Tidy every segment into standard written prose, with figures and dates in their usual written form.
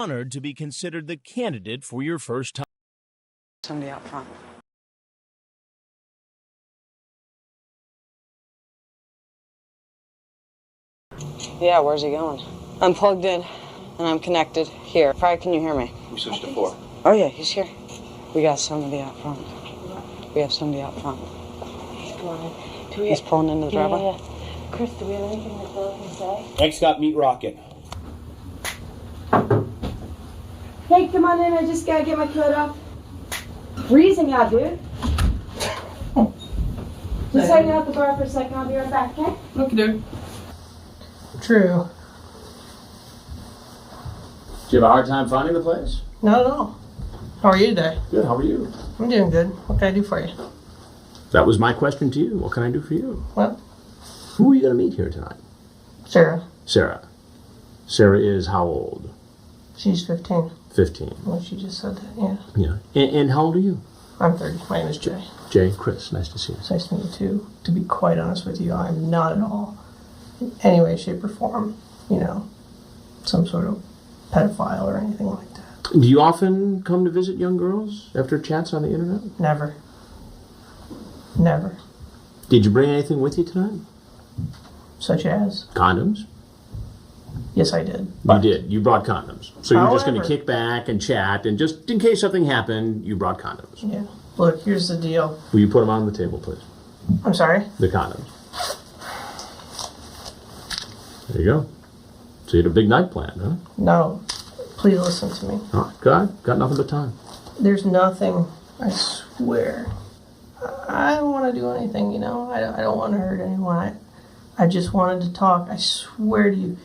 Honored to be considered the candidate for your first time. Somebody out front. Yeah, where's he going? I'm plugged in, and I'm connected here. Fry, can you hear me? We switched to 4. Oh, yeah, he's here. We got somebody out front. We have somebody out front. He's pulling into the driveway? Yeah. Chris, do we have anything that Bill can say? Next got meat rocket. Hey, come on in. I just gotta get my coat off. Freezing out, dude. Just hang out at the bar for a second. I'll be right back, okay? Okay, dude. True. Do you have a hard time finding the place? Not at all. How are you today? Good, how are you? I'm doing good. What can I do for you? That was my question to you. What can I do for you? Well, Who are you going to meet here tonight? Sarah. Sarah. Sarah is how old? She's 15. 15. Well, she just said that, yeah. Yeah. And how old are you? I'm 30. My name is Jay. Jay, Chris, nice to see you. It's nice to meet you, too. To be quite honest with you, I'm not at all, in any way, shape, or form, some sort of pedophile or anything like that. Do you often come to visit young girls after chats on the internet? Never. Never. Did you bring anything with you tonight? Such as? Condoms? Yes, I did. You did. You brought condoms. So you're just going to However- kick back and chat, and just in case something happened, you brought condoms. Yeah. Look, here's the deal. Will you put them on the table, please? I'm sorry? The condoms. There you go. So you had a big night planned, huh? No. Please listen to me. All right. Got nothing but time. There's nothing, I swear. I don't want to do anything, I don't want to hurt anyone. I just wanted to talk. I swear to you.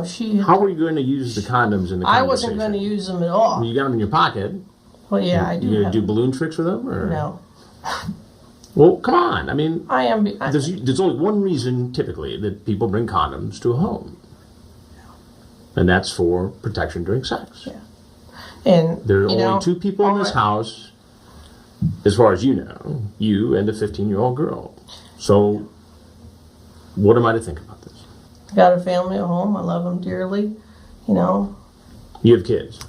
She... How were you going to use the condoms in the conversation? I wasn't going to use them at all. You got them in your pocket. Well, yeah, I do. You going to have do them. balloon tricks with them? Or? No. Well, come on. I mean, I am... there's only one reason, typically, that people bring condoms to a home. And that's for protection during sex. Yeah. And, There are only two people in this house, as far as you know, you and a 15-year-old girl. So, what am I to think about this? I got a family at home. I love them dearly. You have kids.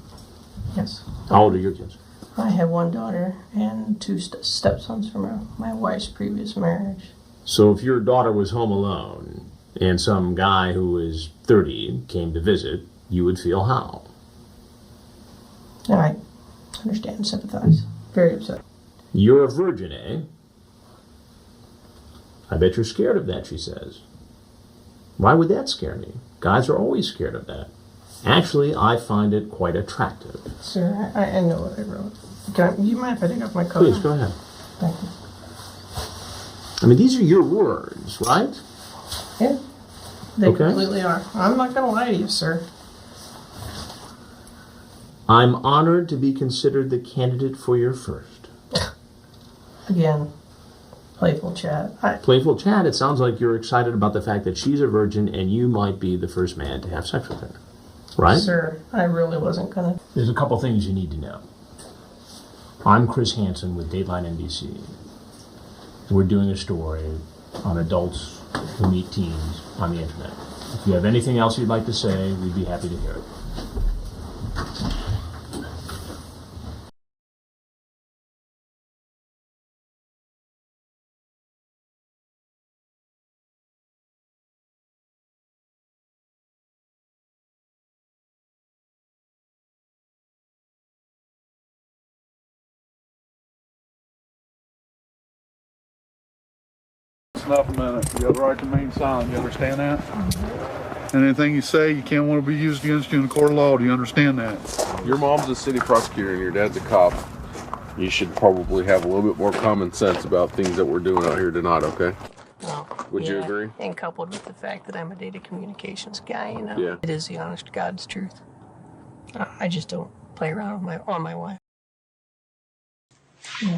Yes. How old are your kids? I have one daughter and two stepsons from my wife's previous marriage. So if your daughter was home alone and some guy who was 30 came to visit, you would feel how? I understand and sympathize. Very upset. You're a virgin, eh? I bet you're scared of that, she says. Why would that scare me? Guys are always scared of that. Actually, I find it quite attractive. Sir, I know what I wrote. Do you mind if I take off my coat? Please, go ahead. Thank you. I mean, these are your words, right? Yeah. They Okay. completely are. I'm not going to lie to you, sir. I'm honored to be considered the candidate for your first. Again, playful chat. Playful chat, it sounds like you're excited about the fact that she's a virgin and you might be the first man to have sex with her. Right? Sir, I really wasn't going to. There's a couple things you need to know. I'm Chris Hansen with Dateline NBC. We're doing a story on adults who meet teens on the internet. If you have anything else you'd like to say, we'd be happy to hear it. Enough a minute. You have the right to remain silent. You understand that? And anything you say, you can't want to be used against you in a court of law. Do you understand that? Your mom's a city prosecutor and your dad's a cop. You should probably have a little bit more common sense about things that we're doing out here tonight, okay? Well, Would you agree? And coupled with the fact that I'm a data communications guy, Yeah. it is the honest to God's truth. I just don't play around with my wife.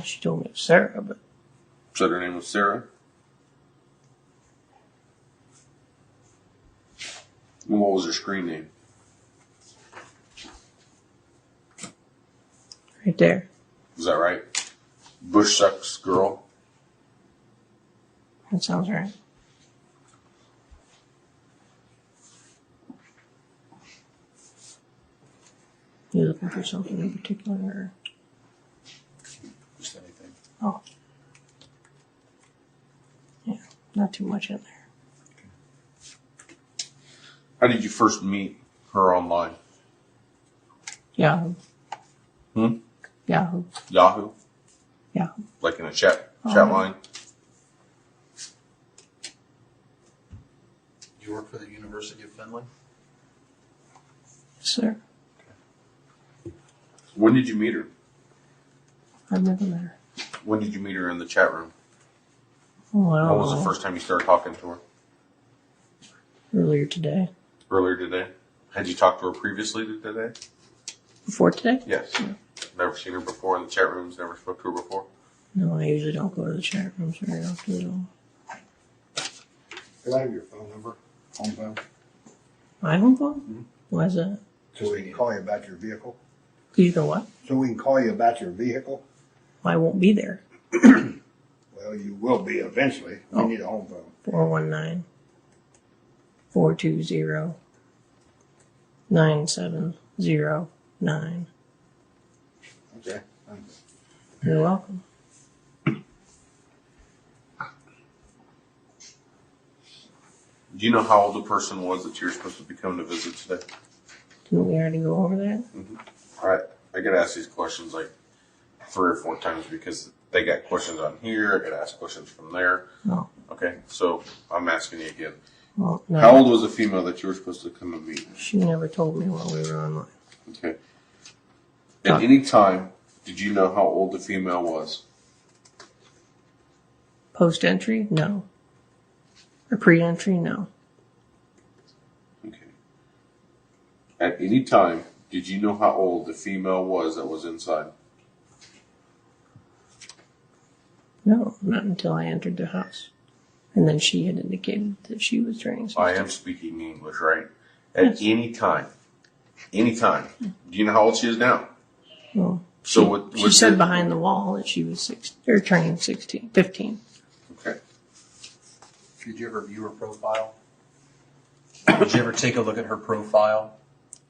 She told me it was Sarah, but Said her name was Sarah. And what was her screen name? right there. Is that right? Bush sucks girl. That sounds right. You looking for something in particular? Or? Just anything. Oh. Yeah, not too much in there. How did you first meet her online? Yahoo. Hmm? Yahoo. Yahoo? Yahoo. Like in a chat line? You work for the University of Finland? Sir, When did you meet her? I've never met her. When did you meet her in the chat room? Oh, I don't When was know. the first time you started talking to her? Earlier today. Earlier today? Had you talked to her previously today? Before today? Yes. No. Never seen her before in the chat rooms, never spoke to her before? No, I usually don't go to the chat rooms very often at all. Could I have your phone number, home phone, My home phone? Why is that? so we can call you about your vehicle? You know what? So we can call you about your vehicle? I won't be there. Well, you will be eventually. We Oh. need a home phone. 419-420-9709. Okay. Thanks. You're welcome. Do you know how old the person was that you were supposed to be coming to visit today? Didn't we already go over that? Alright, I get asked these questions like 3 or 4 times because they got questions on here, I get asked questions from there. No. Okay, so I'm asking you again. Well, no. How old was the female that you were supposed to come and meet? She never told me while we were online. Okay. At any time, did you know how old the female was? Post-entry? No. Or pre-entry? No. Okay. At any time, did you know how old the female was that was inside? No, not until I entered the house. And then she had indicated that she was turning 16. I am speaking English, right? At Yes. any time. Any time. Do you know how old she is now? Well, So she, what she said behind the wall that she was 16, or turning 15. Okay. Did you ever view her profile? Did you ever take a look at her profile?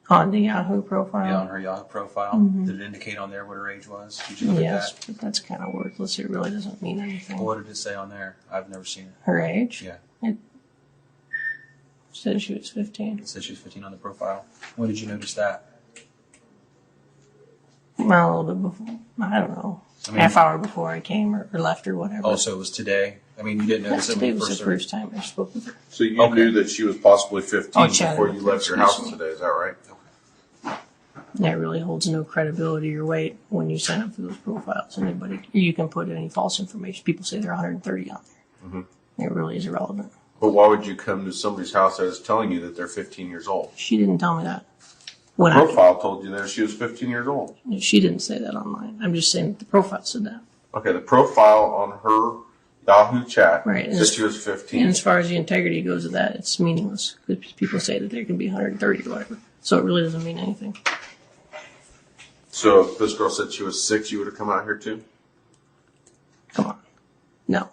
On the Yahoo profile? Yeah, on her Yahoo profile. Mhm. Did it indicate on there what her age was? Did you look Yes, at but that's kind of worthless. It really doesn't mean anything. that? What did it say on there? I've never seen it. Her age? Yeah. It said she was 15. It said she was 15 on the profile. When did you notice that? Well, a little bit before. I don't know. I mean- Half hour before I came or left or whatever. Oh, so it was today? I mean, you didn't Yes, notice it today when you was the first started? first time I spoke with her. So you Okay. knew that she was possibly 15 Oh, chatted before with you her, left your excuse house me. today, is that right? That really holds no credibility or weight when you sign up for those profiles. Anybody, you can put any false information. People say they're 130 on there. Mm-hmm. It really is irrelevant. But why would you come to somebody's house that is telling you that they're 15 years old? She didn't tell me that. When Profile told you that she was 15 years old. she didn't say that online. I'm just saying that the profile said that. Okay, the profile on her Yahoo chat Right, and said as- she was And 15. as far as the integrity goes of that, it's meaningless. Because people say that they can be 130 or whatever. So it really doesn't mean anything. So if this girl said she was 6, you would have come out here too? Come on. No.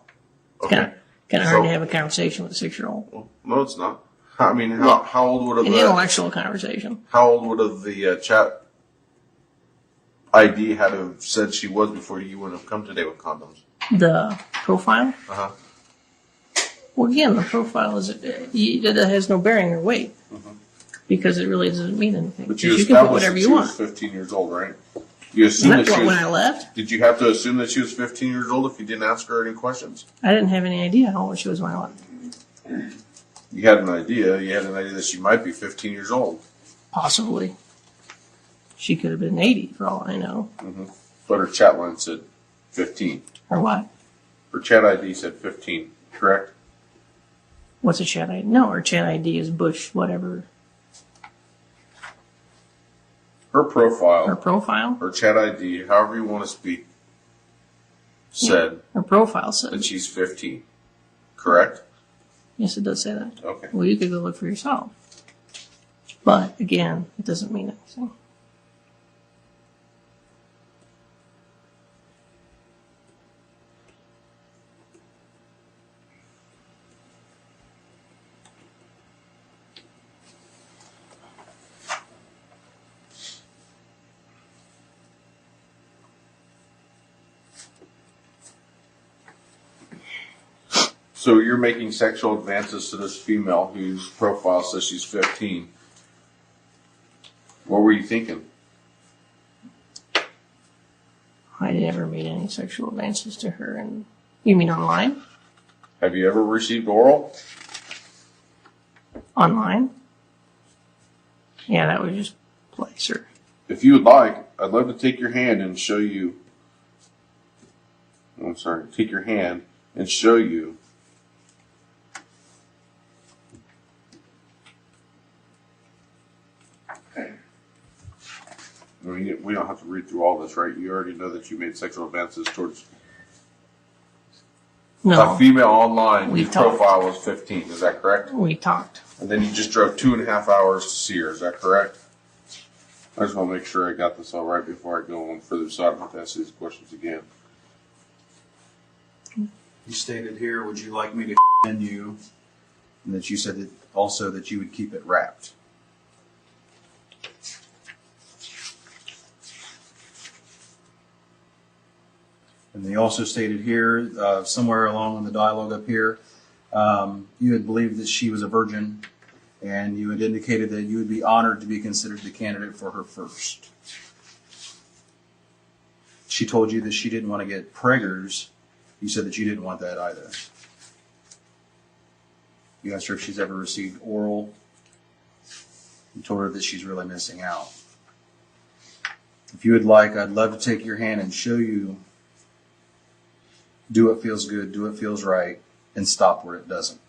Okay. Kind of So- hard to have a conversation with a 6-year-old. Well, no, it's not. I mean, Well, how old would An have intellectual conversation. how old would have the chat ID had to have said she was before you wouldn't have come today with condoms? The profile? Uh-huh. Well, again, the profile is that has no bearing or weight because it really doesn't mean anything. But you Because you can put established whatever that you she want. was 15 years old, right? You assumed That's that she what was, when I left. Did you have to assume that she was 15 years old if you didn't ask her any questions? I didn't have any idea how old she was when I left. You had an idea. You had an idea that she might be 15 years old. Possibly. She could have been 80 for all I know. But her chat line said 15. Or what? Her chat ID said 15, correct? What's a chat ID? No, her chat ID is Bush, whatever. Her profile, Her profile? her chat ID, however you want to speak, said Her profile that says. she's 15, correct? Yes, it does say that. Okay. Well, you could go look for yourself. But, again, it doesn't mean anything. So you're making sexual advances to this female whose profile says she's 15. What were you thinking? I never made any sexual advances to her. And you mean online? Have you ever received oral? Online? Yeah, that would just place her. If you would like, I'd love to take your hand and show you. I'm sorry, take your hand and show you. I mean, we don't have to read through all this, right? You already know that you made sexual advances towards No. a female online We whose talked. profile was 15. Is that correct? We talked. And then you just drove 2.5 hours to see her. Is that correct? I just want to make sure I got this all right before I go on further, so I don't have to ask these questions again. You stated here, would you like me to in you? And that you said that also that you would keep it wrapped. And they also stated here, somewhere along in the dialogue up here, you had believed that she was a virgin, and you had indicated that you would be honored to be considered the candidate for her first. She told you that she didn't want to get preggers. You said that you didn't want that either. You asked her if she's ever received oral. You told her that she's really missing out. If you would like, I'd love to take your hand and show you. Do what feels good, do what feels right, and stop where it doesn't.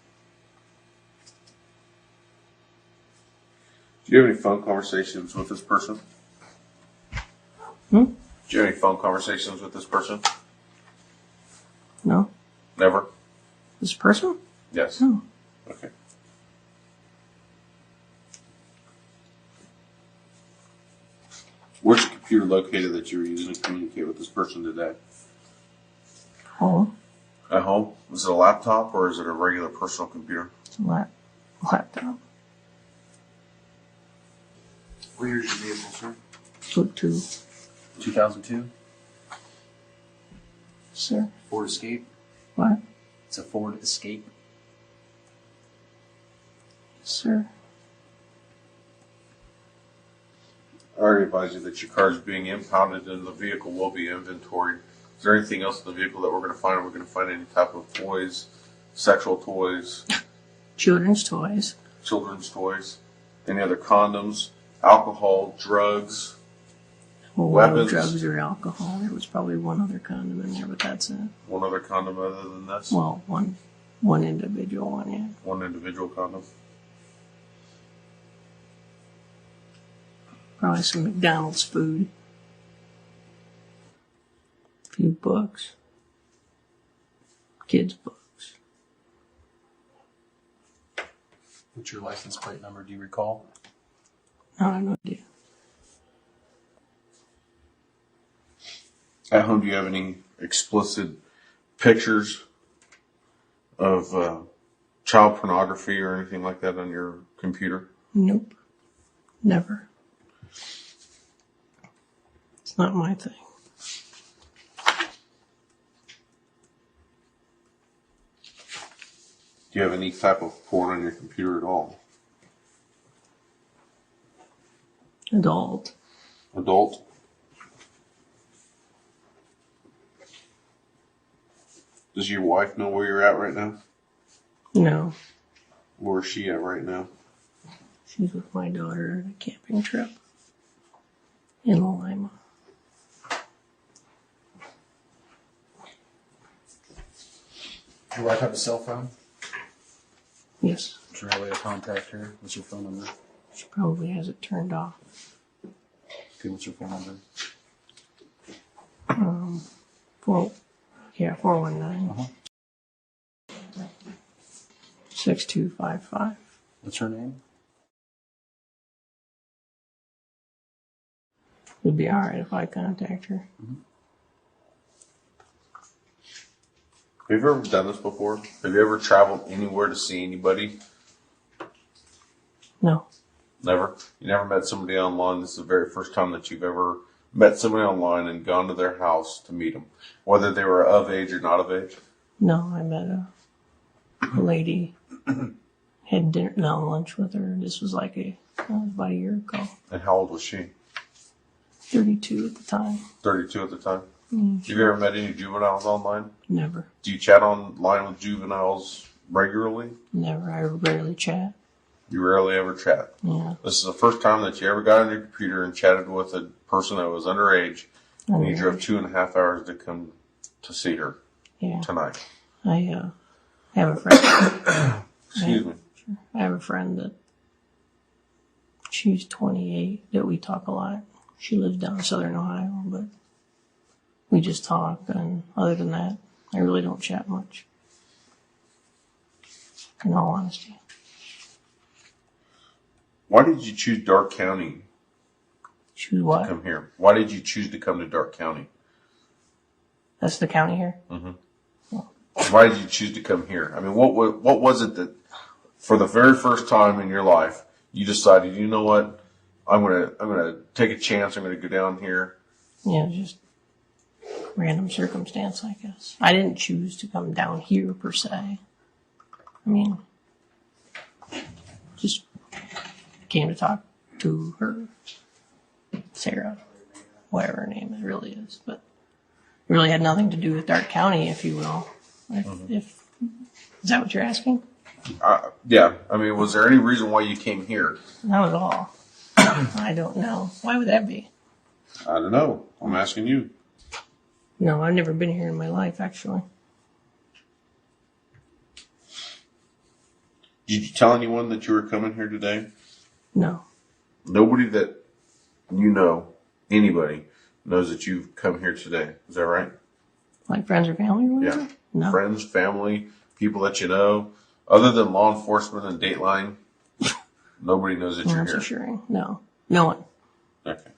Do you have any phone conversations with this person? Hmm? Do you have any phone conversations with this person? No. Never? This person? Yes. No. Okay. Where's the computer located that you were using to communicate with this person today? Home. At home? Was it a laptop or is it a regular personal computer? It's a laptop. What year is your vehicle, sir? Took 2. 2002? Sir. Ford Escape? What? It's a Ford Escape. Sir. I already advise you that your car is being impounded and the vehicle will be inventoried. Is there anything else in the vehicle that we're going to find? Are we going to find any type of toys, sexual toys, Children's toys. children's toys, any other condoms, alcohol, drugs? Well, Weapons. drugs or alcohol. There was probably one other condom in there, but that's it. One other condom other than this? Well, one individual one, yeah. One individual condom? Probably some McDonald's food. A few books. Kids' books. What's your license plate number? Do you recall? I have no idea. At home, do you have any explicit pictures of child pornography or anything like that on your computer? Nope. Never. It's not my thing. Do you have any type of porn on your computer at all? Adult. Adult? Does your wife know where you're at right now? No. Where's she at right now? She's with my daughter on a camping trip in Lima. Your wife have a cell phone? Yes. Is there any way to contact her? What's your phone number? She probably has it turned off. Okay, what's your phone number? 419 6255. What's her name? It'd be alright if I contact her. Have you ever done this before? Have you ever traveled anywhere to see anybody? No. Never? You never met somebody online? This is the very first time that you've ever met somebody online and gone to their house to meet them, whether they were of age or not of age? No, I met a a lady had lunch with her. This was like about a year ago. And how old was she? 32 at the time. 32 at the time? Mm-hmm. Have you ever met any juveniles online? Never. Do you chat online with juveniles regularly? Never. I rarely chat. You rarely ever chat? Yeah. This is the first time that you ever got on your computer and chatted with a person that was underage, and you drove 2.5 hours to come to see her tonight. I have a friend. Excuse me. I have a friend that she's 28 that we talk a lot. She lives down in Southern Ohio, but we just talk, and other than that, I really don't chat much. In all honesty. Why did you choose Dark County? Choose what? To come here. Why did you choose to come to Dark County? That's the county here? Mm-hmm. Why did you choose to come here? I mean, what was it that, for the very first time in your life, you decided, you know what, I'm gonna take a chance. I'm gonna go down here. Yeah, just random circumstance, I guess. I didn't choose to come down here per se. I mean, just came to talk to her, Sarah, whatever her name really is, but it really had nothing to do with Dark County, if you will. If is that what you're asking? Yeah. I mean, was there any reason why you came here? Not at all. I don't know. Why would that be? I don't know. I'm asking you. No, I've never been here in my life, actually. Did you tell anyone that you were coming here today? No. Nobody that you know, anybody, knows that you've come here today. Is that right? Like friends or family or whatever? Yeah. No. Friends, family, people that you know, other than law enforcement and Dateline, nobody knows that you're That's here. assuring. No. No one. Okay.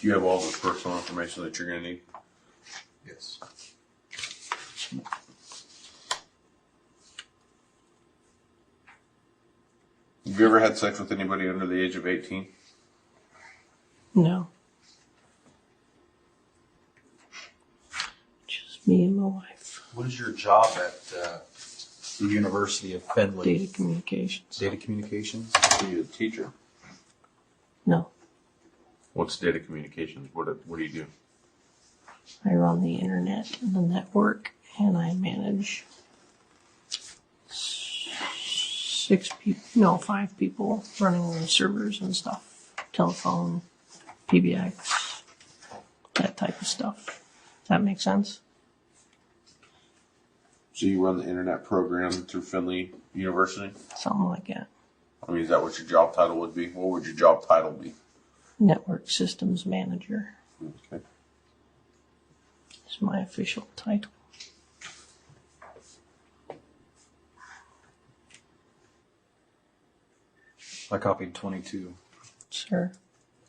Do you have all the personal information that you're going to need? Yes. Have you ever had sex with anybody under the age of 18? No. Just me and my wife. What is your job at the University of Findlay? Data communications. Data communications? Are you a teacher? No. What's data communications? What do you do? I run the internet and the network, and I manage 5 people running the servers and stuff. Telephone, PBX, that type of stuff. Does that make sense? So you run the internet program through Findlay University? Something like that. I mean, is that what your job title would be? What would your job title be? Network systems manager Okay. is my official title. I copied 22. Sir,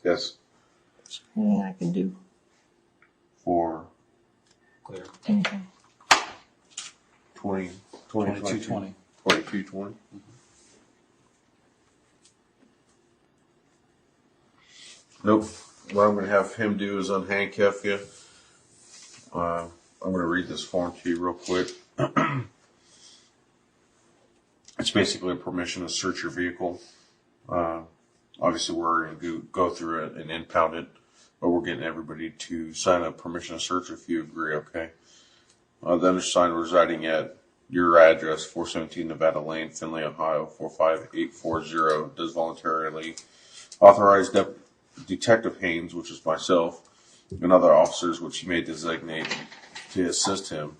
Yes. is there anything I can do? For Clear. Anything. 2220. 2220. Nope. What I'm going to have him do is unhandcuff you. I'm going to read this form to you real quick. It's basically a permission to search your vehicle. Obviously, we're going to go through it and impound it, but we're getting everybody to sign a permission to search if you agree, okay? The undersigned residing at your address, 417 Nevada Lane, Findlay, Ohio, 45840, does voluntarily authorize Detective Haynes, which is myself, and other officers which he may designate to assist him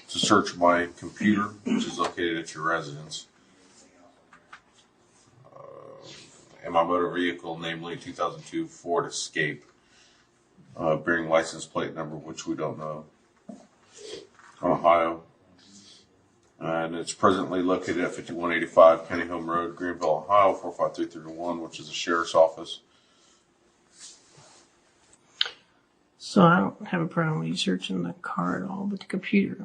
to search my computer, which is located at your residence, and my motor vehicle, namely 2002 Ford Escape, bearing license plate number, which we don't know, Ohio. And it's presently located at 5185 County Home Road, Greenville, Ohio, 45331, which is the sheriff's office. So I don't have a problem with you searching the car at all, but the computer,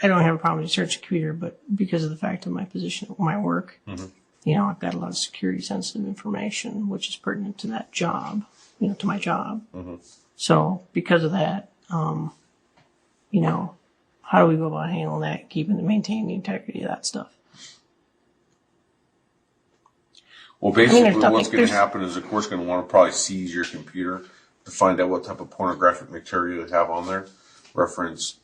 I don't have a problem with you searching the computer, but because of the fact of my position at my work, you know, I've got a lot of security sensitive information, which is pertinent to that job, you know, to my job. So because of that, you know, how do we go about handling that, maintaining the integrity of that stuff? Well, basically, there's nothing- what's going to there's- happen is the court's going to want to probably seize your computer to find out what type of pornographic material you have on there, reference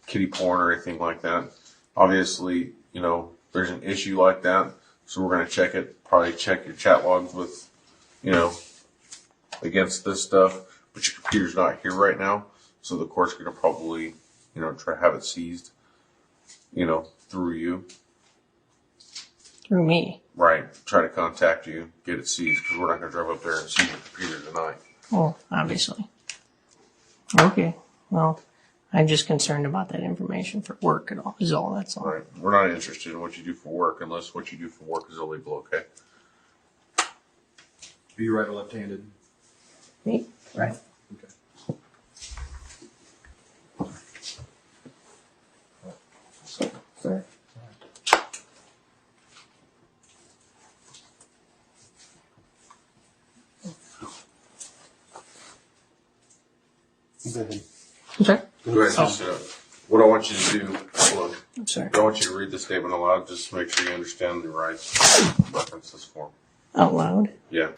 kitty porn or anything like that. Obviously, you know, there's an issue like that, so we're going to check it. Probably check your chat logs with, you know, against this stuff. But your computer's not here right now, so the court's going to probably, you know, try to have it seized, you know, through you. Through me. Right. Try to contact you, get it seized, because we're not going to drive up there and seize your computer tonight. Well, obviously. Okay. Well, I'm just concerned about that information for work at all. That's all. Right. We're not interested in what you do for work unless what you do for work is illegal, okay? Are you right or left-handed? Me? Right. Okay. Sir. Go ahead. I'm sorry? Go ahead and sit up. What I want you to do, hold on. I'm sorry. I want you to read the statement aloud just to make sure you understand the rights. Reference this form. Out loud? Yeah.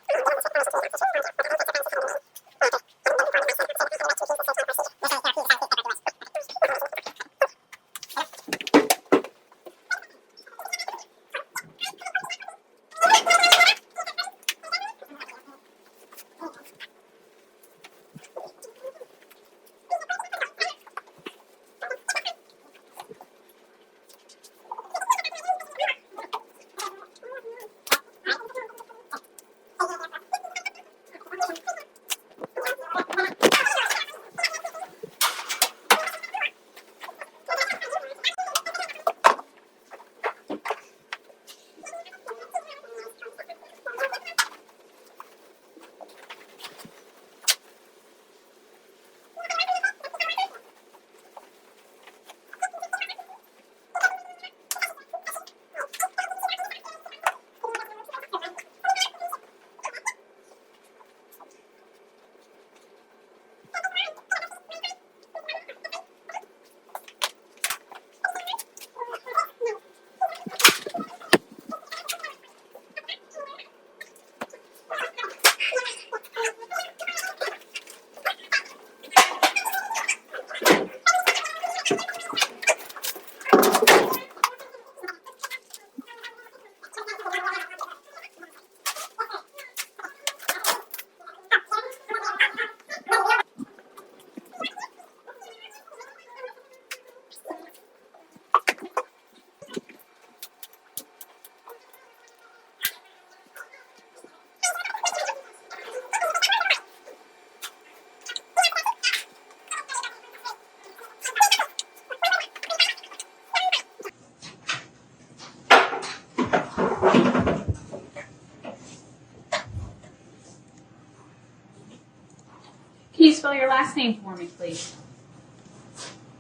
Can you spell your last name for me, please?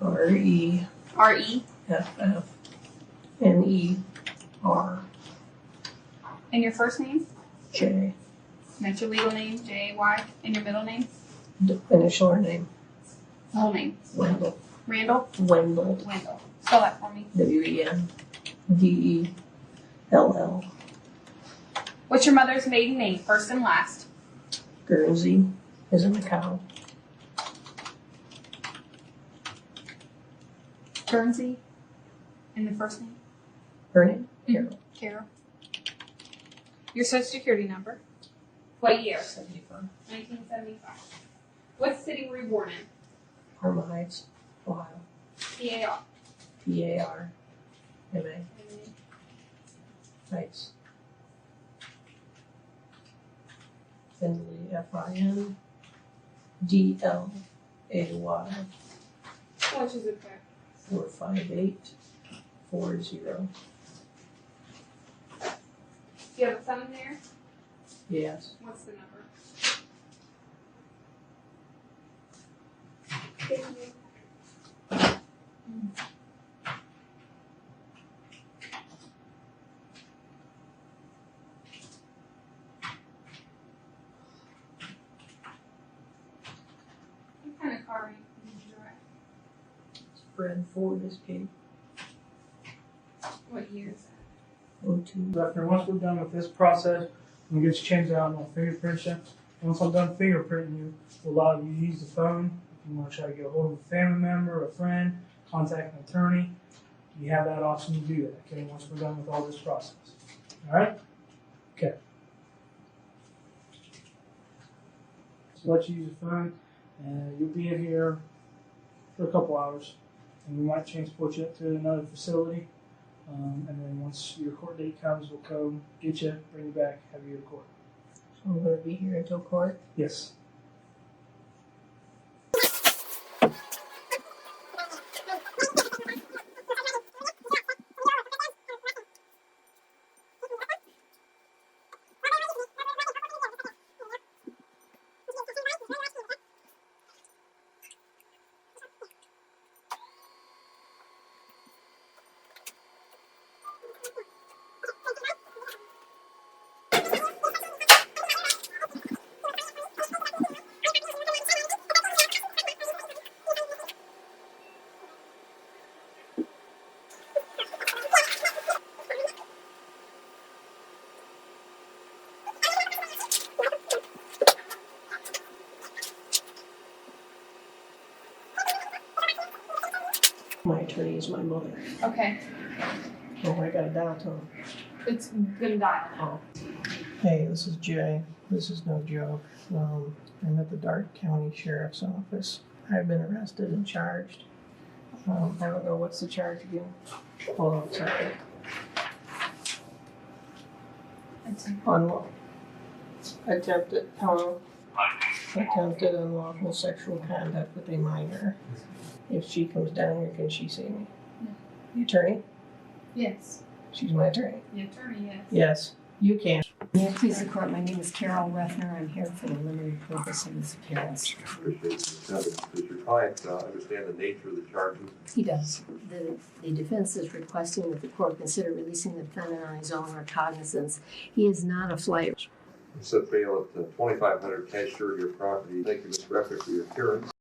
R-E-F-F-N-E-R. R-E? And your first name? J. And that's your legal name, J-A-Y. And your middle name? Initial name. Whole name? Wendell. Randall? Wendell. Wendell. Spell that for me. W-E-N-D-E-L-L. What's your mother's maiden name, first and last? Guernsey is in the cow. Guernsey? And the first name? Her name? Carol. Carol. Your social security number? What year? 75. 1975. What city were you born in? Parma Heights, Ohio. P-A-R. P-A-R-M-A. Heights. Findlay, F-I-N-D-L-A-Y. How much is it there? 45840. Do you have a phone there? Yes. What's the number? Thank you. fingerprint for this pig. What year is that? O2. Reffner, once we're done with this process, we'll get you changed out and we'll fingerprint you. Once I'm done fingerprinting you, we'll allow you to use the phone. If you want to try to get a hold of a family member, a friend, contact an attorney, you have that option to do that, okay, once we're done with all this process. All right? Okay. So let you use the phone, and you'll be in here for a couple hours, and we might transport you up to another facility. And then once your court date comes, we'll come get you, bring you back, have you to court. So I'm going to be here until court. Yes. My attorney is my mother. Okay. Oh, I got a dial tone. It's gonna die. Oh. Hey, this is Jay. This is no joke. I'm at the Dark County Sheriff's Office. I've been arrested and charged. I don't know what's the charge again. Hold on a second. Attempted unlawful sexual conduct with a minor. If she comes down here, can she see me? No. The attorney? Yes. She's my attorney. The attorney, yes. Yes, you can. May it please the court, my name is Carol Reffner. I'm here for the limited purpose of this appearance. Does your client understand the nature of the charges? He does. The defense is requesting that the court consider releasing the defendant on his own recognizance. He is not a flight. Set bail at $2,500 cash sure your property. Thank you, Ms. Reffner, for your appearance.